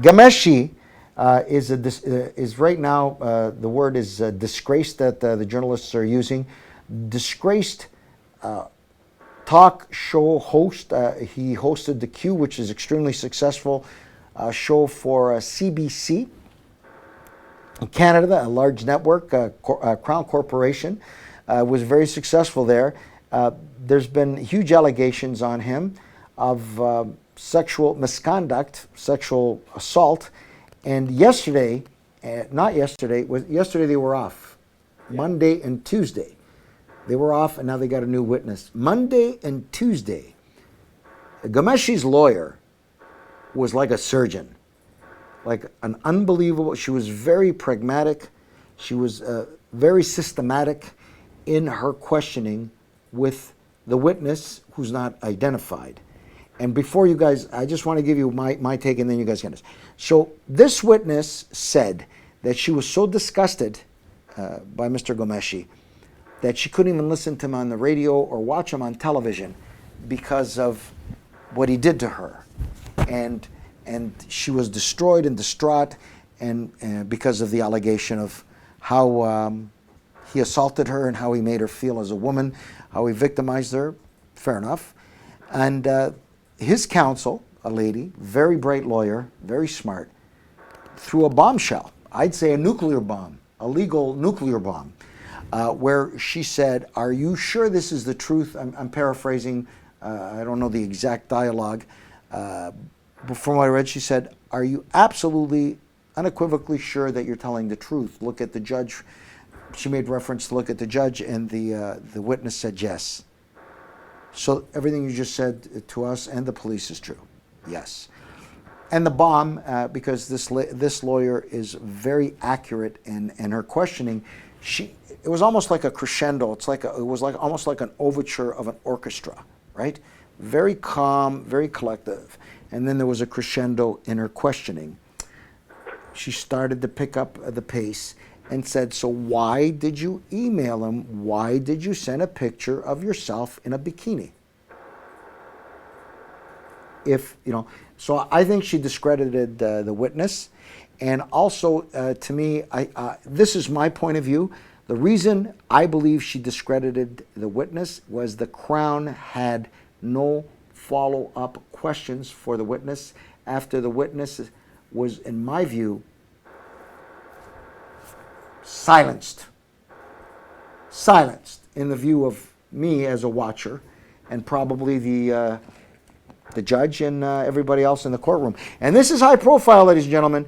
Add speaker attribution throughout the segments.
Speaker 1: Ghomeshi is right now, the word is disgraced that the journalists are using. Disgraced talk show host. He hosted The Q, which is extremely successful show for CBC in Canada, a large network, Crown Corporation. Was very successful there. There's been huge allegations on him of sexual misconduct, sexual assault. And yesterday, yesterday they were off. Yeah. Monday and Tuesday. They were off, and now they got a new witness. Monday and Tuesday, Ghomeshi's lawyer was like a surgeon, like an unbelievable. She was very pragmatic. She was very systematic in her questioning with the witness who's not identified. And before you guys, I just want to give you my take, and then you guys can. So this witness said that she was so disgusted by Mr. Ghomeshi that she couldn't even listen to him on the radio or watch him on television because of what he did to her. And she was destroyed and distraught and because of the allegation of how he assaulted her and how he made her feel as a woman, how he victimized her. Fair enough. And his counsel, a lady, very bright lawyer, very smart, threw a bombshell. I'd say a nuclear bomb, a legal nuclear bomb, where she said, "Are you sure this is the truth?" I'm paraphrasing. I don't know the exact dialogue. But from what I read, she said, "Are you absolutely, unequivocally sure that you're telling the truth? Look at the judge." She made reference to look at the judge, and the witness said yes. So everything you just said to us and the police is true. Yes. And the bomb, because this lawyer is very accurate in her questioning, it was almost like a crescendo. It was almost like an overture of an orchestra, right? Very calm, very collective. And then there was a crescendo in her questioning. She started to pick up the pace and said, "So why did you email him? Why did you send a picture of yourself in a bikini?" So I think she discredited the witness. And also, to me, this is my point of view. The reason I believe she discredited the witness was the Crown had no follow-up questions for the witness after the witness was, in my view, silenced in the view of me as a watcher and probably the judge and everybody else in the courtroom. And this is high profile, ladies and gentlemen.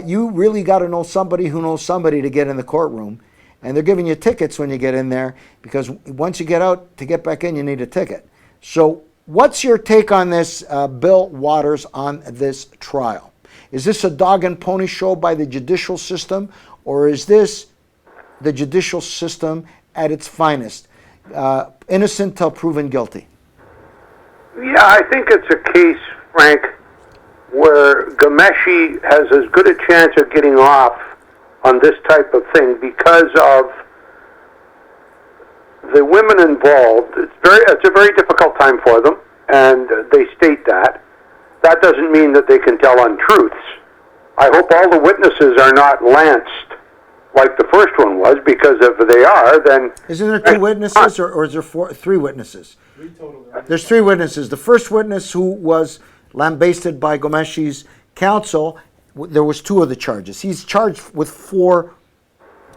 Speaker 1: You really got to know somebody who knows somebody to get in the courtroom. And they're giving you tickets when you get in there, because once you get out, to get back in, you need a ticket. So what's your take on this, Bill Waters, on this trial? Is this a dog and pony show by the judicial system, or is this the judicial system at its finest? Innocent till proven guilty.
Speaker 2: Yeah, I think it's a case, Frank, where Ghomeshi has as good a chance of getting off on this type of thing because of the women involved. It's a very difficult time for them, and they state that. That doesn't mean that they can tell untruths. I hope all the witnesses are not lanced like the first one was, because if they are, then...
Speaker 1: Isn't there two witnesses, or is there three witnesses?
Speaker 3: Three total.
Speaker 1: There's three witnesses. The first witness, who was lambasted by Ghomeshi's counsel, there was two of the charges. He's charged with 4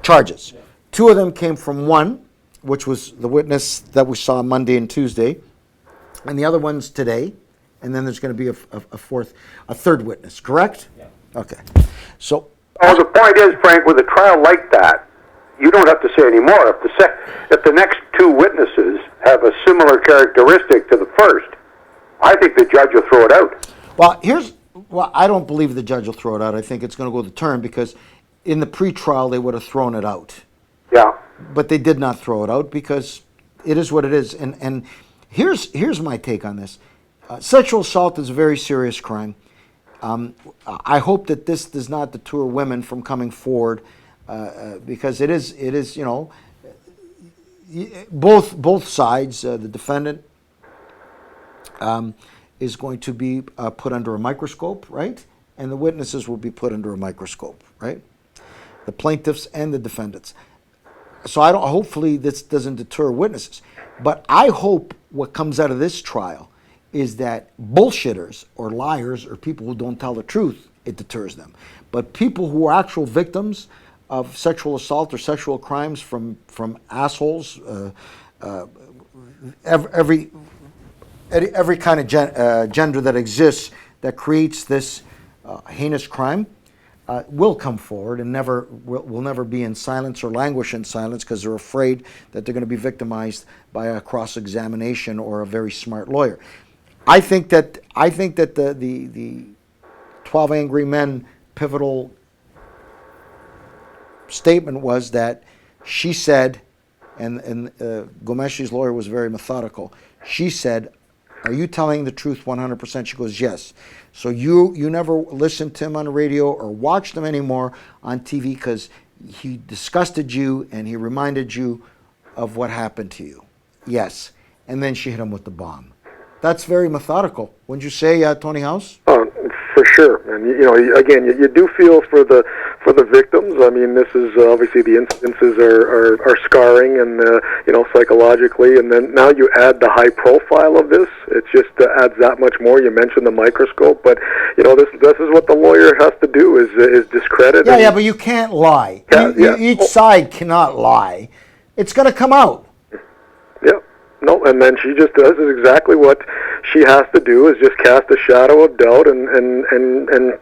Speaker 1: charges. Yeah. 2 of them came from one, which was the witness that we saw Monday and Tuesday, and the other one's today, and then there's going to be a third witness, correct?
Speaker 3: Yeah.
Speaker 1: Okay. So...
Speaker 2: the point is, Frank, with a trial like that, you don't have to say any more. If the next 2 witnesses have a similar characteristic to the first, I think the judge will throw it out.
Speaker 1: Well, I don't believe the judge will throw it out. I think it's going to go to term, because in the pre-trial they would have thrown it out.
Speaker 2: Yeah.
Speaker 1: But they did not throw it out because it is what it is. And here's my take on this. Sexual assault is a very serious crime. I hope that this does not deter women from coming forward, because it is both sides. The defendant is going to be put under a microscope, right? and the witnesses will be put under a microscope, right? The plaintiffs and the defendants. So hopefully this doesn't deter witnesses. But I hope what comes out of this trial is that bullshitters or liars or people who don't tell the truth, it deters them. But people who are actual victims of sexual assault or sexual crimes from assholes, every kind of gender that exists that creates this heinous crime, will come forward and will never be in silence or languish in silence because they're afraid that they're going to be victimized by a cross-examination or a very smart lawyer. I think that the 12 Angry Men pivotal statement was that she said, and Ghomeshi's lawyer was very methodical. She said, "Are you telling the truth 100%?" She goes, "Yes." So you never listened to him on the radio or watched him anymore on TV because he disgusted you and he reminded you of what happened to you. Yes. And then she hit him with the bomb. That's very methodical. Wouldn't you say, Tony House?
Speaker 3: For sure. And again, you do feel for the victims. I mean, this is obviously the incidences are scarring and psychologically, and then now you add the high profile of this. It just adds that much more. You mentioned the microscope, but this is what the lawyer has to do is discredit.
Speaker 1: Yeah, but you can't lie. Each side cannot lie. It's going to come out.
Speaker 3: Yeah. No, and then she just does exactly what she has to do, is just cast a shadow of doubt and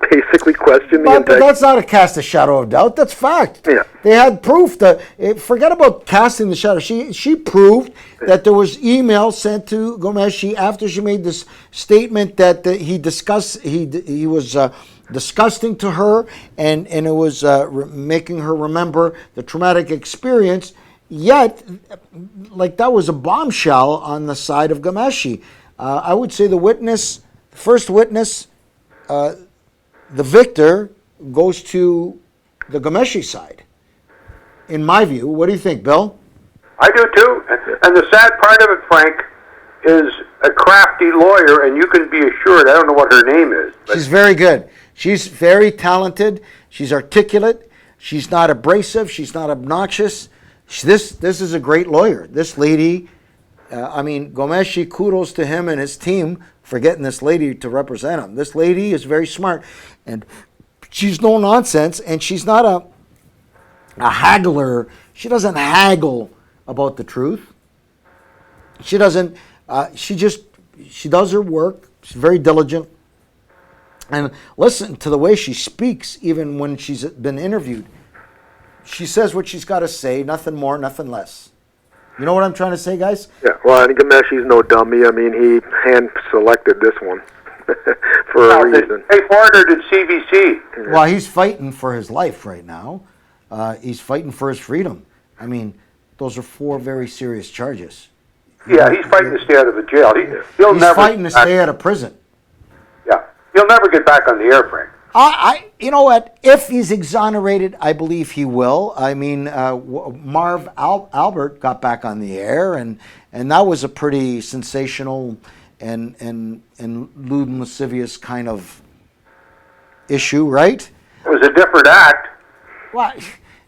Speaker 3: basically question the integrity.
Speaker 1: But that's not a cast a shadow of doubt. That's fact.
Speaker 3: Yeah.
Speaker 1: They had proof that. Forget about casting the shadow. She proved that there was email sent to Ghomeshi after she made this statement that he was disgusting to her and it was making her remember the traumatic experience. Yet, like that was a bombshell on the side of Ghomeshi. I would say the first witness, the victor, goes to the Ghomeshi side. In my view, what do you think, Bill?
Speaker 2: I do too. And the sad part of it, Frank, is a crafty lawyer, and you can be assured, I don't know what her name is.
Speaker 1: She's very good. She's very talented. She's articulate. She's not abrasive. She's not obnoxious. This is a great lawyer. This lady, Ghomeshi, kudos to him and his team for getting this lady to represent him. This lady is very smart, and she's no nonsense, and she's not a haggler. She doesn't haggle about the truth. She doesn't. She does her work. She's very diligent, and listen to the way she speaks, even when she's been interviewed. She says what she's got to say, nothing more, nothing less. You know what I'm trying to say, guys?
Speaker 3: Yeah, well, I think Ghomeshi's no dummy. I mean, he hand-selected this one for a reason.
Speaker 2: They ordered at CBC.
Speaker 1: Well, he's fighting for his life right now. He's fighting for his freedom. I mean, those are 4 very serious charges.
Speaker 2: Yeah, he's fighting to stay out of the jail. He's
Speaker 1: fighting to stay out of prison.
Speaker 2: Yeah, he'll never get back on the air, Frank.
Speaker 1: You know what? If he's exonerated, I believe he will. I mean, Marv Albert got back on the air, and that was a pretty sensational and lewd and lascivious kind of issue, right?
Speaker 2: It was a different act.
Speaker 1: Well,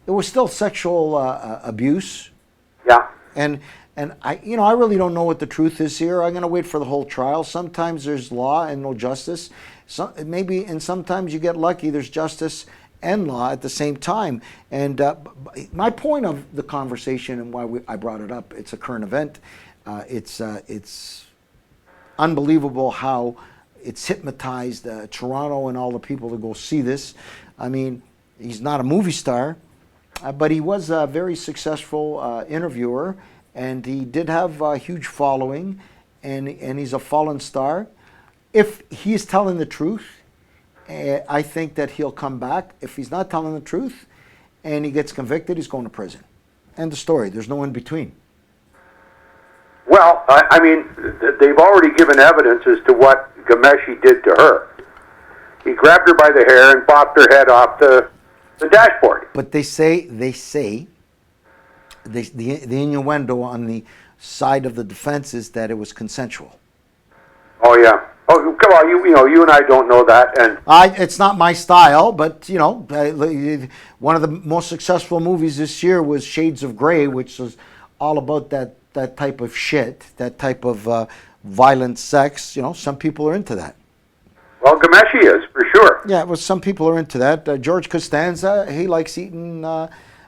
Speaker 1: it was still sexual abuse.
Speaker 2: Yeah.
Speaker 1: And I really don't know what the truth is here. I'm going to wait for the whole trial. Sometimes there's law and no justice. And sometimes you get lucky. There's justice and law at the same time. And my point of the conversation and why I brought it up, it's a current event. It's unbelievable how it's hypnotized Toronto and all the people to go see this. I mean, he's not a movie star, but he was a very successful interviewer, and he did have a huge following, and he's a fallen star. If he's telling the truth, I think that he'll come back. If he's not telling the truth and he gets convicted, he's going to prison. End of story. There's no in between.
Speaker 2: Well, I mean, they've already given evidence as to what Ghomeshi did to her. He grabbed her by the hair and bopped her head off the dashboard.
Speaker 1: But they say the innuendo on the side of the defense is that it was consensual.
Speaker 2: Oh, yeah. Oh, come on, you and I don't know that, and
Speaker 1: It's not my style, but one of the most successful movies this year was Shades of Grey, which was all about that type of shit, that type of violent sex. Some people are into that.
Speaker 2: well, Ghomeshi is for sure.
Speaker 1: Yeah, well, some people are into that. George Costanza, he likes eating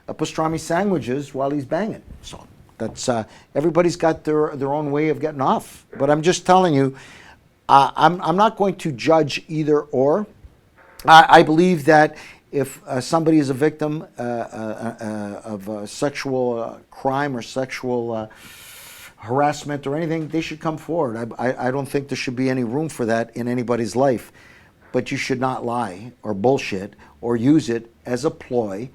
Speaker 1: pastrami sandwiches while he's banging. So that's everybody's got their own way of getting off. But I'm just telling you, I'm not going to judge either or. I believe that if somebody is a victim of sexual crime or sexual harassment or anything, they should come forward. I don't think there should be any room for that in anybody's life. But you should not lie or bullshit or use it as a ploy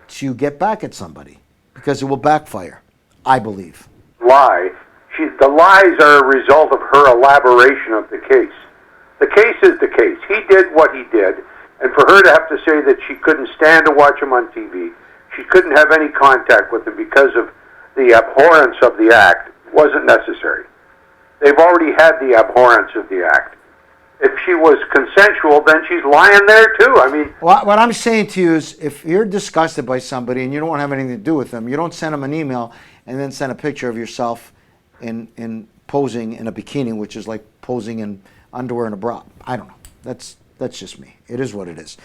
Speaker 1: to get back at somebody, because it will backfire, I believe.
Speaker 2: Lie. The lies are a result of her elaboration of the case. The case is the case. He did what he did, and for her to have to say that she couldn't stand to watch him on TV, she couldn't have any contact with him because of the abhorrence of the act, wasn't necessary. They've already had the abhorrence of the act. If she was consensual, then she's lying there too. I mean,
Speaker 1: what I'm saying to you is, if you're disgusted by somebody and you don't want to have anything to do with them, you don't send them an email and then send a picture of yourself in posing in a bikini, which is like posing in underwear and a bra. I don't know. That's just me. It is what it is.